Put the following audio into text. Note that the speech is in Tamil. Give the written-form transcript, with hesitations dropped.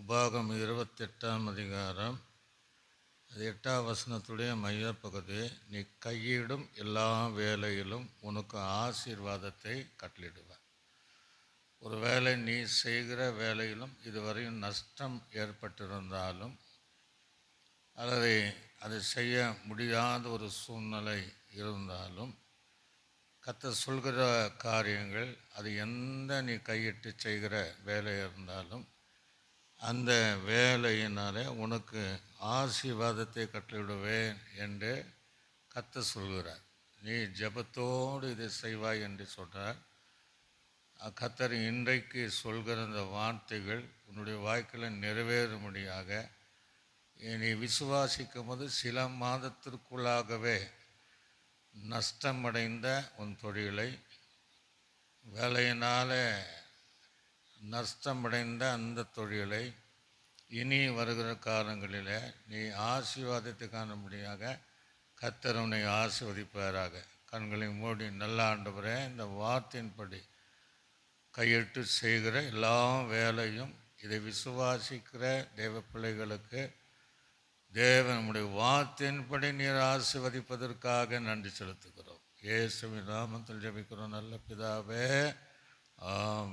உபாகம் 28ஆம் அதிகாரம், அது 8ஆம் வசனத்துடைய மையப்பகுதி. நீ கையிடும் எல்லா வேலையிலும் உனக்கு ஆசீர்வாதத்தை கட்டளிடுவார். ஒரு வேலை நீ செய்கிற வேலையிலும் இதுவரையும் நஷ்டம் ஏற்பட்டிருந்தாலும் அல்லது அதை செய்ய முடியாத ஒரு சூழ்நிலை இருந்தாலும் கர்த்தர் சொல்கிற காரியங்கள், அது எந்த நீ கையிட்டு செய்கிற வேலையாக இருந்தாலும் அந்த வேலையினாலே உனக்கு ஆசீர்வாதத்தை கட்டளிடுவேன் என்று கர்த்தர் சொல்கிறார். நீ ஜெபத்தோடு இதை செய்வாய் என்று சொல்கிறார். கர்த்தர் இன்றைக்கு சொல்கிற அந்த வார்த்தைகள் உன்னுடைய வாழ்க்கையில் நிறைவேறும்படியாக நீ விசுவாசிக்கும் போது சில மாதத்திற்குள்ளாகவே நஷ்டமடைந்த உன் தொழிலை, வேலையினால் நஷ்டமடைந்த அந்த தொழிலை இனி வருகிற காலங்களில் நீ ஆசீர்வாதத்தை காணும்படியாக கர்த்தர் உன்னை ஆசீர்வதிப்பாராக. கண்களை மூடி, நல்ல ஆண்டவரே, இந்த வார்த்தையின்படி கையிட்டு செய்கிற எல்லா வேலையும் இதை விசுவாசிக்கிற தேவ பிள்ளைகளுக்கு தேவனுடைய வார்த்தையின்படி நீர் ஆசீர்வதிப்பதற்காக நன்றி செலுத்துகிறோம். இயேசுவின் நாமத்தில் ஜெபிக்கிறோம் நல்ல பிதாவே, ஆமென்.